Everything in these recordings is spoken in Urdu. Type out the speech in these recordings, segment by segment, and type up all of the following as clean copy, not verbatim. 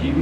GB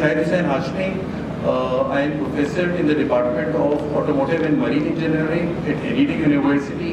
Shahid Hussain Hashmi, I am professor in the Department of Automotive and Marine Engineering at NED University.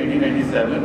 1997।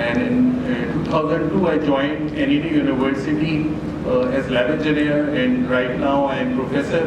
And in 2002, I joined NED University as lab engineer, and right now I am professor.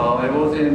I was in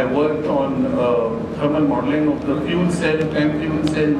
I worked on thermal modeling of the fuel cell, PEM fuel cell,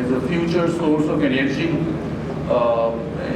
is a future source of energy.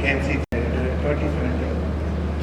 KMC 2017।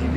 GB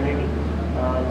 MIT।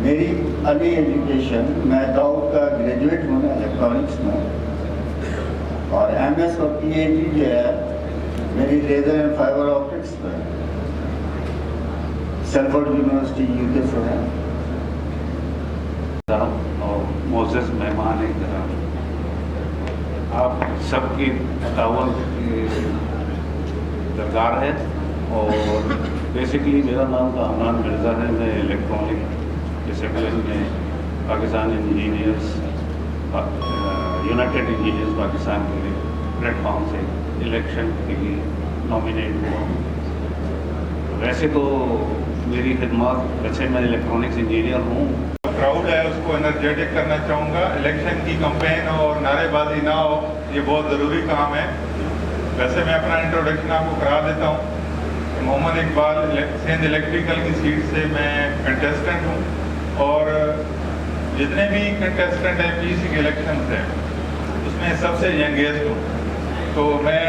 میری ارلی ایجوکیشن میں داؤد کا گریجویٹ ہوں الیکٹرانکس میں، اور ایم ایس اور پی ایچ ڈی جو ہے میری لیزر اینڈ فائبر آپٹکس میں سیلفورڈ یونیورسٹی یو کے سے ہے۔ اور معزز مہمان کرام، آپ سب کی تعاون کی درکار ہے، اور بیسکلی میرا نام تو حنان مرزا ہے، میں الیکٹرانک ڈسپلن میں Pakistan engineers United engineers Pakistan کے لیے پلیٹ فارم سے الیکشن کے لیے نامینیٹ ہوا۔ ویسے تو میری خدمات، ویسے میں الیکٹرانکس انجینئر ہوں۔ کراؤڈ ہے اس کو انرجیٹک کرنا چاہوں گا، الیکشن کی کمپین اور نعرے بازی نہ ہو، یہ بہت ضروری کام ہے۔ ویسے میں اپنا انٹروڈکشن آپ کو کرا دیتا ہوں۔ محمد اقبال سندھ الیکٹریکل کی سیٹ سے میں کنٹیسٹنٹ ہوں، اور جتنے بھی کنٹیسٹنٹ ہیں پی سی کے الیکشنز ہیں اس میں سب سے ینگیسٹ ہوں۔ تو میں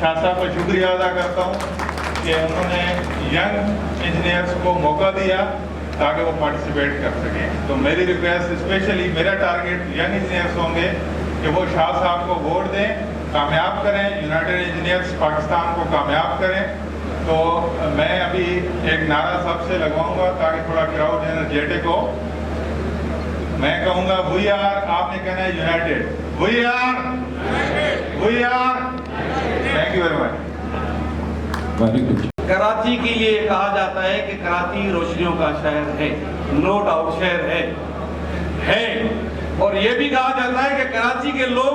شاہ صاحب کا شکریہ ادا کرتا ہوں کہ انہوں نے ینگ انجینئرس کو موقع دیا تاکہ وہ پارٹیسپیٹ کر سکیں۔ تو میری ریکویسٹ اسپیشلی میرا ٹارگیٹ ینگ انجینئرس ہوں گے کہ وہ شاہ صاحب کو ووٹ دیں، کامیاب کریں، یونائٹیڈ انجینئرس پاکستان کو کامیاب کریں۔ تو میں ابھی ایک نعرہ سب سے لگواؤں گا تاکہ تھوڑا کراؤڈ انرجیٹک ہو۔ میں کہوں گا وی آر، آپ نے کہنا ہے united, we are, we are. Thank you very much. Karachi کے لیے کہا جاتا ہے کہ کراچی روشنیوں کا شہر ہے، نو ڈاؤٹ شہر ہے، اور یہ بھی کہا جاتا ہے کہ کراچی کے لوگ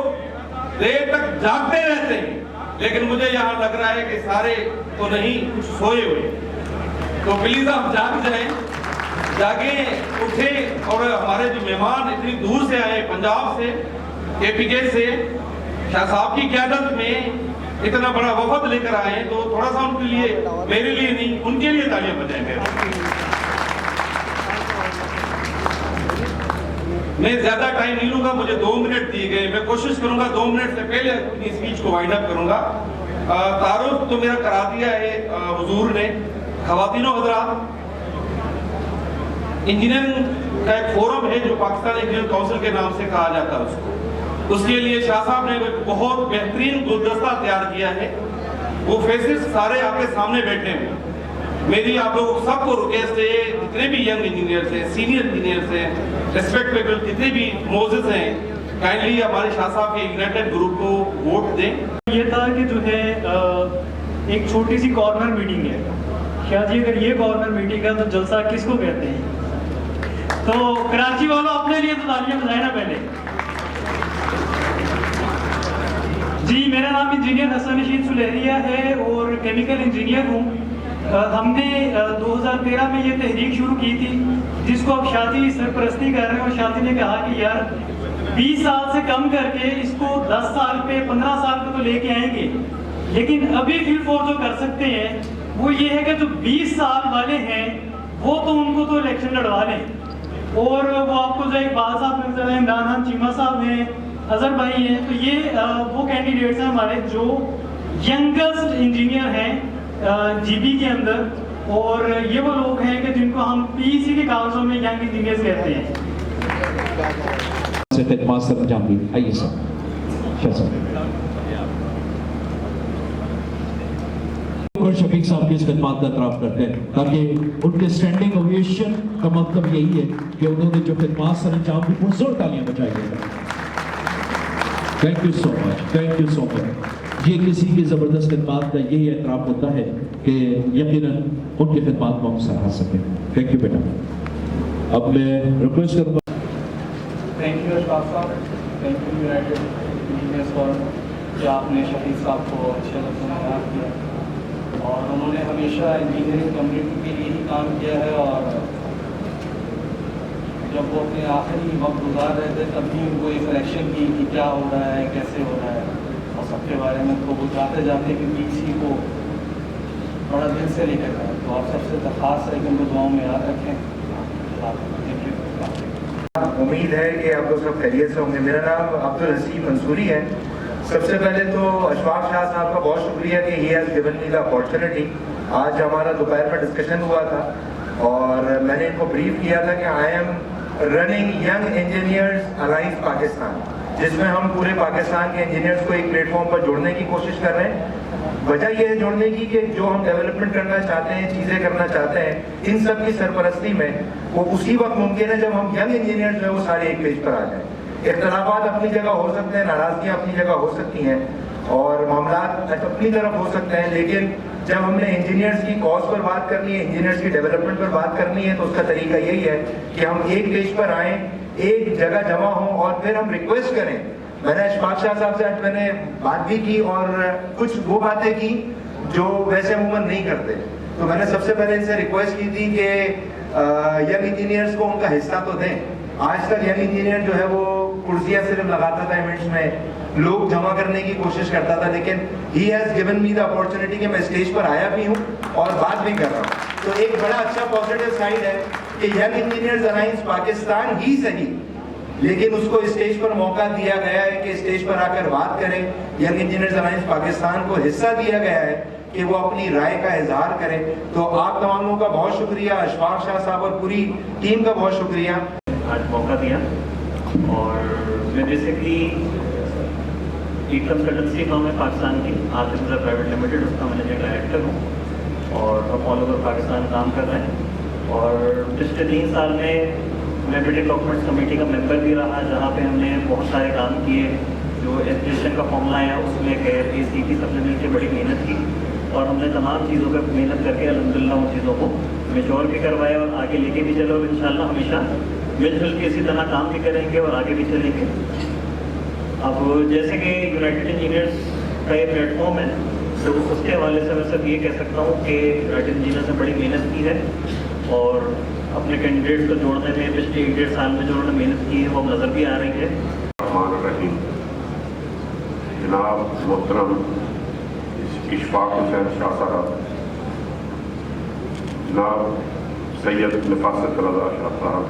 دیر تک جاگتے رہتے ہیں، لیکن مجھے یہاں لگ رہا ہے کہ سارے تو نہیں، کچھ سوئے ہوئے۔ تو پلیز آپ جاگ جائیں، جاگیں، اٹھیں، اور ہمارے جو مہمان اتنی دور سے آئے، پنجاب سے، کے پی کے سے، شاہ صاحب کی قیادت میں اتنا بڑا وفد لے کر آئے، تو تھوڑا سا ان کے لیے، میرے لیے نہیں، ان کے لیے تالیاں بجائیں گے۔ میں زیادہ ٹائم نہیں لوں گا، مجھے 2 منٹ دیے گئے، میں کوشش کروں گا 2 منٹ سے پہلے اپنی اسپیچ کو وائنڈ اپ کروں گا۔ تعارف تو میرا کرا دیا ہے حضور نے۔ خواتین و حضرات، انجینئرنگ کا ایک فورم ہے جو پاکستان انجینئرنگ کونسل کے نام سے کہا جاتا ہے اس کو، اس کے لیے شاہ صاحب نے بہت بہترین گلدستہ تیار کیا ہے۔ وہ فیسز سارے آپ کے سامنے بیٹھے ہیں۔ میری آپ لوگ سب کو ریکویسٹ ہے، جتنے بھی ینگ انجینئرز ہیں، سینئر انجینئرز ہیں، ریسپیکٹیبل جتنے بھی موزز ہیں، کائنڈلی ہمارے شاہ صاحب کے یونائٹیڈ گروپ کو ووٹ دیں۔ یہ تھا کہ جو ہے ایک چھوٹی سی کارنر میٹنگ ہے، کیا جی اگر یہ کارنر میٹنگ ہے تو جلسہ کس کو کہتے ہیں؟ تو کراچی والوں اپنے لیے تو تالیاں بجائیں نا پہلے۔ جی میرا نام انجینئر حسن رشید سلیریہ ہے اور کیمیکل انجینئر ہوں۔ ہم نے 2013 میں یہ تحریک شروع کی تھی جس کو اب شادی سرپرستی کر رہے ہیں، اور شادی نے کہا کہ یار 20 سال سے کم کر کے اس کو 10 سال پہ 15 سال پہ تو لے کے آئیں گے، لیکن ابھی فیل فور جو کر سکتے ہیں وہ یہ ہے کہ جو 20 سال والے ہیں وہ تو ان کو تو الیکشن لڑوا لیں، اور وہ آپ کو جو اقبال صاحب نظر ہیں، عمران خان چیمہ صاحب ہیں، اظہر بھائی ہیں، تو یہ وہ کینڈیڈیٹس ہیں ہمارے جو ینگسٹ انجینئر ہیں جی بی کے اندر، اور یہ وہ لوگ ہیں کہ جن کو ہم پی سی کے کاغذوں میں ینگ انجینئرز کہتے ہیں۔ سے خدمات سر انجام دی، آئیے سر شاہ صاحب۔ شفیق صاحب کی اس خدمات کا اعتراف کرتے ہیں تاکہ ان کے سٹینڈنگ اویشن کا مطلب یہی ہے کہ انہوں نے جو خدمات سر انجام دی وہ زور تالیاں بجائی گئی۔ Thank you so much, thank you so much. یہ کسی کی زبردست خدمات کا یہی اعتراف ہوتا ہے کہ یقیناً ان کی خدمات کو ہم سراہ سکیں۔ تھینک یو بیٹا۔ اب میں ریکویسٹ کروں گا۔ تھینک یو اشفاق صاحب، thank you United engineers forum کہ آپ نے شفیق صاحب کو اچھے لفظوں میں یاد کیا، اور انہوں نے ہمیشہ انجینئرنگ کمیونٹی کے لیے ہی کام کیا ہے، اور جب وہ اپنے آخری وقت گزار رہے تھے تب بھی ان کو ایک سلیکشن کی کہ کیا ہو رہا ہے، کیسے ہو رہا ہے، اور سب کے بارے میں تو وہ جاتے جاتے کہ پی سی کو بڑا دل سے لے کر گئے۔ تو آپ سب سے درخواست ہے کہ ان کو دعاؤں میں یاد رکھیں۔ امید ہے کہ آپ لوگ سب خیریت سے ہوں گے۔ میرا نام عبدالحسین منصوری ہے۔ سب سے پہلے تو اشفاق شاہ صاحب کا بہت شکریہ کہ he has given me the opportunity. آج ہمارا دوپہر میں ڈسکشن ہوا تھا اور میں نے ان کو بریف کیا تھا کہ I am running young engineers alliance Pakistan, جس میں ہم پورے پاکستان کے انجینئرز کو ایک پلیٹ فارم پر جوڑنے کی کوشش کر رہے ہیں۔ وجہ یہ ہے جوڑنے کی کہ جو ہم ڈیولپمنٹ کرنا چاہتے ہیں، چیزیں کرنا چاہتے ہیں، ان سب کی سرپرستی میں وہ اسی وقت ممکن ہے جب ہم ینگ انجینئرز جو ہے وہ سارے ایک پیج پر آ جائیں۔ اختلافات اپنی جگہ ہو سکتے ہیں، ناراضگیاں اپنی جگہ ہو سکتی ہیں اور معاملات اپنی طرف ہو سکتے ہیں، لیکن جب ہم نے انجینئرز کی کاز پر بات کرنی ہے، انجینئرز کی ڈیولپمنٹ پر بات کرنی ہے، تو اس کا طریقہ یہی ہے کہ ہم ایک پیج پر آئیں، ایک جگہ جمع ہوں اور پھر ہم ریکویسٹ کریں۔ میں نے اشفاق شاہ صاحب سے آج میں نے بات بھی کی اور کچھ وہ باتیں کی جو ویسے عموماً نہیں کرتے، تو میں نے سب سے پہلے ان سے ریکویسٹ کی تھی کہ ینگ انجینئرز کو ان کا حصہ تو دیں۔ آج تک ینگ انجینئر جو ہے وہ کرسیاں صرف لگاتا تھا ایونٹس میں، لوگ جمع کرنے کی کوشش کرتا تھا، لیکن he has given me the opportunity کہ میں اسٹیج پر آیا بھی ہوں اور بات بھی کر رہا ہوں۔ تو ایک بڑا اچھا پازیٹیو سائڈ ہے کہ ینگ انجینئرز الائنس پاکستان ہی صحیح، لیکن اس کو اسٹیج پر موقع دیا گیا ہے کہ اسٹیج پر آ کر بات کریں۔ ینگ انجینئرز الائنس پاکستان کو حصہ دیا گیا ہے کہ وہ اپنی رائے کا اظہار کریں۔ تو آپ تمام لوگوں کا بہت شکریہ، اشفاق شاہ صاحب اور پوری ٹیم کا بہت شکریہ آج موقع دیا۔ اور میں بیسکلی ایک کنسلٹنسی فرم ہے پاکستان کی، عاطف مرزا پرائیویٹ لمیٹڈ، اس کا مینیجنگ ڈائریکٹر ہوں اور ہم آل اوور پاکستان کام کر رہے ہیں۔ اور پچھلے 3 سال میں میں برٹش ڈاکومنٹس کمیٹی کا ممبر بھی رہا، جہاں پہ ہم نے بہت سارے کام کیے۔ جو ایجوکیشن کا فارمولا ہے اس میں ACT سب نے مل کے بڑی محنت کی اور ہم نے تمام چیزوں پہ محنت کر کے الحمدللہ ان چیزوں کو میچور بھی کروایا اور آگے لے کے بھی چلو انشاءاللہ ہمیشہ مل جل کے اسی طرح کام بھی کریں گے اور آگے بھی چلیں گے۔ اب جیسے کہ یونائٹڈ انجینئرس کا یہ پلیٹ فارم ہے، تو اس کے حوالے سے میں صرف یہ کہہ سکتا ہوں کہ یونائٹڈ انجینئرس نے بڑی محنت کی ہے اور اپنے کینڈیڈیٹس کو جوڑنے میں پچھلے 1.5 سال میں جو انہوں نے محنت کی ہے وہ نظر بھی آ رہی ہے۔ الرحمن الرحیم، جناب محترم اشفاق حسین شاہ صاحب، جناب سید نفاست رضا شاہ صاحب،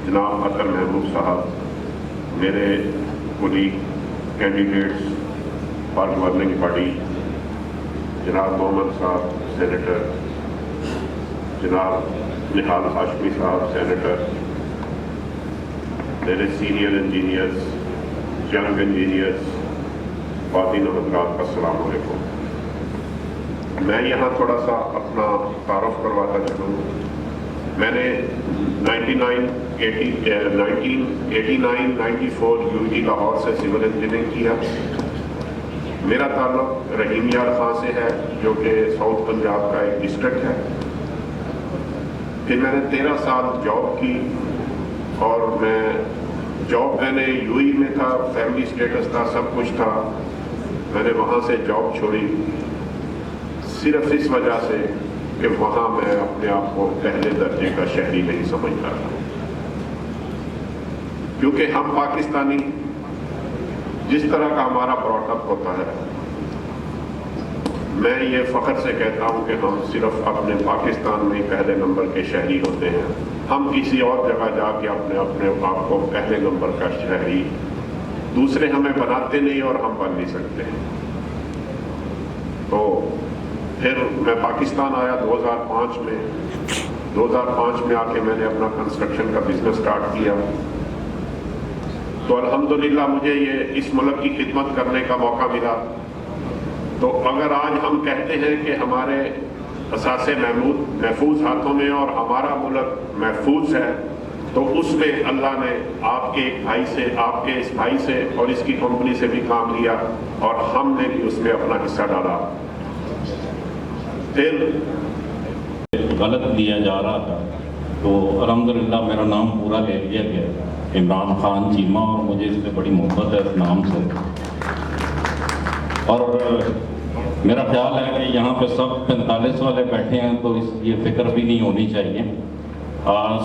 جناب اطہر محمود صاحب، میرے colleague candidates for governing body, جناب محمد صاحب سینیٹر، جناب نہال ہاشمی صاحب سینیٹر، میرے سینئر انجینئرز، ینگ انجینئرز، خواتین و حضرات، السلام علیکم۔ میں یہاں تھوڑا سا اپنا تعارف کرواتا چلوں۔ میں نے 1989-94 UT لاہور سے سول انجینئرنگ کیا۔ میرا تعلق رحیم یار خان سے ہے جو کہ ساؤتھ پنجاب کا ایک ڈسٹرکٹ ہے۔ پھر میں نے 13 سال جاب کی اور جاب میں نے UAE میں تھا، فیملی سٹیٹس تھا، سب کچھ تھا۔ میں نے وہاں سے جاب چھوڑی صرف اس وجہ سے کہ وہاں میں اپنے آپ کو پہلے درجے کا شہری نہیں سمجھتا تھا، کیونکہ ہم پاکستانی جس طرح کا ہمارا براٹ اپ ہوتا ہے، میں یہ فخر سے کہتا ہوں کہ ہم صرف اپنے پاکستان میں پہلے نمبر کے شہری ہوتے ہیں۔ ہم کسی اور جگہ جا کے اپنے آپ کو پہلے نمبر کا شہری دوسرے ہمیں بناتے نہیں اور ہم بن نہیں سکتے۔ تو پھر میں پاکستان آیا 2005 میں۔ 2005 میں آ کے میں نے اپنا کنسٹرکشن کا بزنس سٹارٹ کیا۔ تو الحمدللہ مجھے یہ اس ملک کی خدمت کرنے کا موقع ملا۔ تو اگر آج ہم کہتے ہیں کہ ہمارے اثاثے محفوظ ہاتھوں میں اور ہمارا ملک محفوظ ہے، تو اس میں اللہ نے آپ کے ایک بھائی سے، آپ کے اس بھائی سے اور اس کی کمپنی سے بھی کام لیا اور ہم نے بھی اس میں اپنا حصہ ڈالا۔ پھر غلط دیا جا رہا تھا تو الحمدللہ میرا نام پورا لے لیا گیا، عمران خان چیمہ، اور مجھے اس سے بڑی محبت ہے اس نام سے۔ اور میرا خیال ہے کہ یہاں پہ سب 45 والے بیٹھے ہیں تو یہ فکر بھی نہیں ہونی چاہیے۔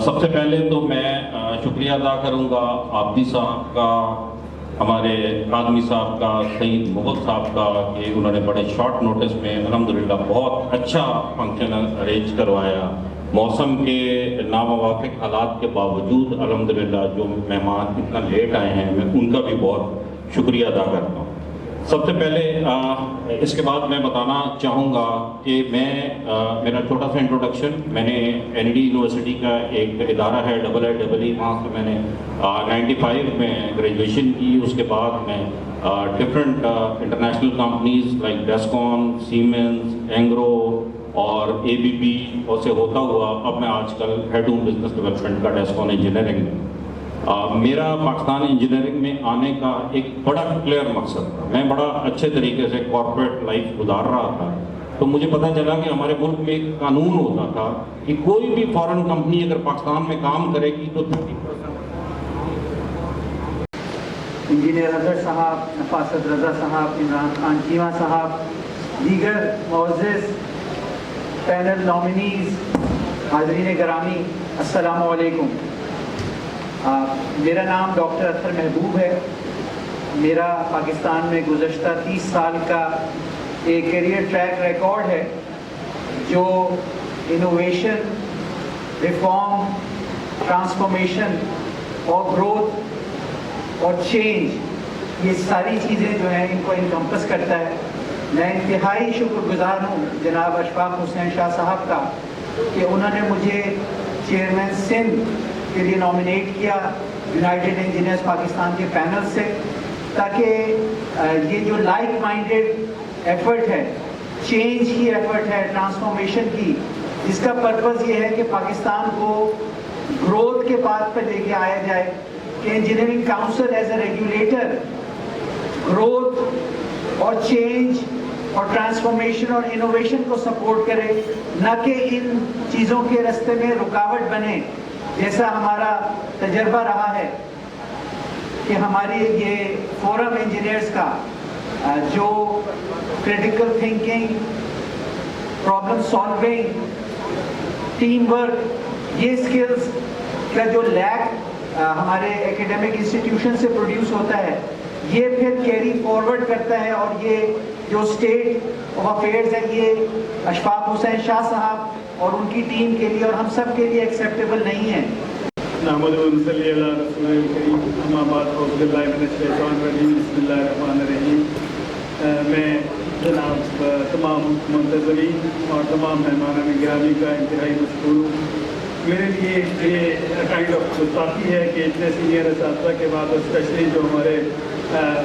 سب سے پہلے تو میں شکریہ ادا کروں گا عابدی صاحب کا، ہمارے آدمی صاحب کا، سعید مغل صاحب کا، کہ انہوں نے بڑے شارٹ نوٹس میں الحمدللہ بہت اچھا فنکشن ارینج کروایا۔ موسم کے ناموافق حالات کے باوجود الحمدللہ جو مہمان اتنا لیٹ آئے ہیں میں ان کا بھی بہت شکریہ ادا کرتا ہوں۔ سب سے پہلے اس کے بعد میں بتانا چاہوں گا کہ میرا چھوٹا سا انٹروڈکشن، میں نے این ڈی یونیورسٹی کا ایک ادارہ ہے IIEEE، وہاں سے میں نے 95 میں گریجویشن کی. اس کے بعد میں different international companies like Descon, Simmons, Engro اور ABB اور سے ہوتا ہوا اب میں آج کل ہیڈ ہوں بزنس ڈیولپمنٹ کا ڈیسکون انجینئرنگ میں. میرا پاکستان انجینئرنگ میں آنے کا ایک بڑا کلیئر مقصد تھا. میں بڑا اچھے طریقے سے کارپوریٹ لائف گزار رہا تھا، تو مجھے پتہ چلا کہ ہمارے ملک میں ایک قانون ہوتا تھا کہ کوئی بھی فارن کمپنی اگر پاکستان میں کام کرے گی تو 30% انجینئر اظہر صاحب، نفاست رضا صاحب، عمران خان چیمہ صاحب، دیگر معزز پینل نامنیز، حاضرین گرامی، السلام علیکم. میرا نام ڈاکٹر اطہر محبوب ہے. میرا پاکستان میں گزشتہ 30 سال کا ایک کیریئر ٹریک ریکارڈ ہے جو انوویشن، ریفارم، ٹرانسفارمیشن اور گروتھ اور چینج، یہ ساری چیزیں جو ہیں ان کو انکمپس کرتا ہے. میں انتہائی شکر گزار ہوں جناب اشفاق حسین شاہ صاحب کا کہ انہوں نے مجھے چیئرمین سندھ کے لیے نامنیٹ کیا یونائٹڈ انجینئرز پاکستان کے پینل سے، تاکہ یہ جو لائک مائنڈیڈ ایفرٹ ہے، چینج کی ایفرٹ ہے، ٹرانسفارمیشن کی، جس کا پرپز یہ ہے کہ پاکستان کو گروتھ کے پاتھ پہ لے کے آیا جائے، کہ engineering council as a regulator growth اور چینج اور ٹرانسفارمیشن اور انوویشن کو سپورٹ کرے، نہ کہ ان چیزوں کے راستے میں رکاوٹ بنے، جیسا ہمارا تجربہ رہا ہے کہ ہماری یہ فورم انجینئرز کا جو critical thinking, problem solving, team work, یہ سکلز کا جو لیک ہمارے ایکیڈیمک انسٹیٹیوشن سے پروڈیوس ہوتا ہے، یہ پھر کیری فارورڈ کرتا ہے، اور یہ جو اسٹیٹ آف افیئرز ہے یہ اشفاق حسین شاہ صاحب اور ان کی ٹیم کے لیے اور ہم سب کے لیے ایکسیپٹیبل نہیں ہے. نحمد و نصلی علی رسول الکریم، اما بعد اعوذ باللہ من الشیطان الرجیم، بسم اللہ الرحمن الرحیم. میں جناب تمام منتظرین اور تمام مہمانان گرامی کا انتہائی مشکور ہوں. میرے لیے یہ کائنڈ آف گستاخی ہے کہ اتنے سینئر اساتذہ کے بعد، اسپیشلی جو ہمارے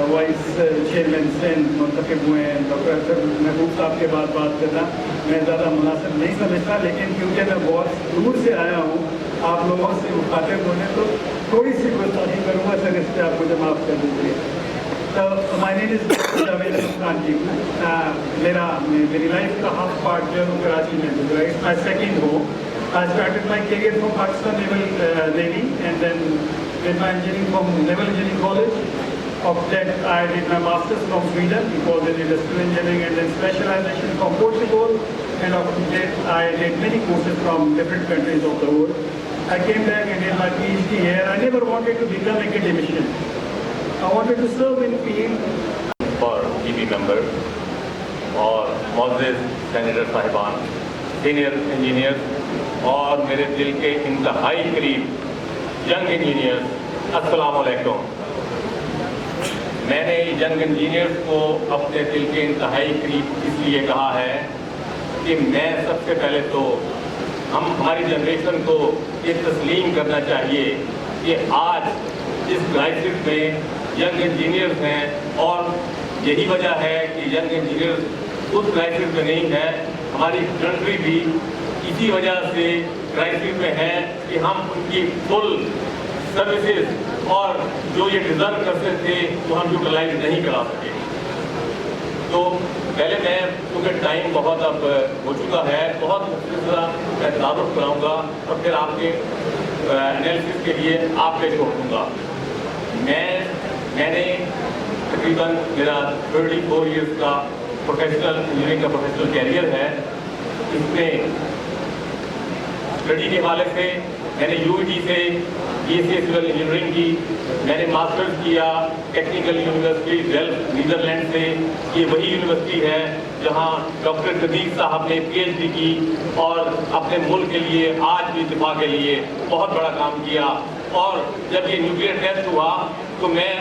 وائس چیئرمین سندھ منتخب ہوئے ہیں ڈاکٹر اطہر محبوب صاحب کے بعد بات کرنا میں زیادہ مناسب نہیں سمجھتا. لیکن کیونکہ میں بہت دور سے آیا ہوں آپ لوگوں سے مخاطب ہونے، تو تھوڑی سی گستاخی کروں گا سر، اس پہ آپ مجھے معاف کر دیجیے. تو مائی نیم از جاوید خان جی. میری لائف کا ہاف پارٹ جو ہے وہ کراچی میں گزرا. It's my second home. I started my career from Pakistan Naval Navy, and then did my engineering from Naval Engineering College. Of that, I did my master's from Sweden. It was in industrial engineering, and then specialization from Portugal. And after that, I did many courses from different countries of the world. I came back and did my PhD here. I never wanted to become an academician. I wanted to serve in field. For GB members اور معزز سینیٹر صاحبان، سینئر انجینئر اور میرے دل کے انتہائی قریب ینگ انجینئرز، السلام علیکم. میں نے ینگ انجینئرز کو اپنے دل کے انتہائی قریب اس لیے کہا ہے کہ میں سب سے پہلے تو ہماری جنریشن کو یہ تسلیم کرنا چاہیے کہ آج اس کرائسس میں ینگ انجینئرز ہیں، اور یہی وجہ ہے کہ ینگ انجینئرز اس کرائسس میں نہیں ہے. ہماری کنٹری بھی اسی وجہ سے کرائسس میں ہے کہ ہم ان کی فل سروسز اور جو یہ ڈیزرو کرتے تھے وہ ہم یوٹیلائز نہیں کرا سکے. تو پہلے میں کیونکہ ٹائم بہت اب ہو چکا ہے، بہت مختصر میں تعارف کراؤں گا اور پھر آپ کے انالیسس کے لیے آپ پہ چھوڑ دوں گا. میں نے تقریباً میرا 34 ایئرس کا پروفیشنل انجینئرنگ کا پروفیشنل کیریئر ہے. اس میں اسٹڈی کے حوالے سے میں نے UET سے BSc سول انجینئرنگ کی. میں نے ماسٹرز کیا ٹیکنیکل یونیورسٹی ڈیلفٹ نیدرلینڈ سے. یہ وہی یونیورسٹی ہے جہاں ڈاکٹر قدیر صاحب نے PhD کی اور اپنے ملک کے لیے آج بھی دفاع کے لیے بہت بڑا کام کیا. اور جب یہ نیوکلیئر ٹیسٹ ہوا تو میں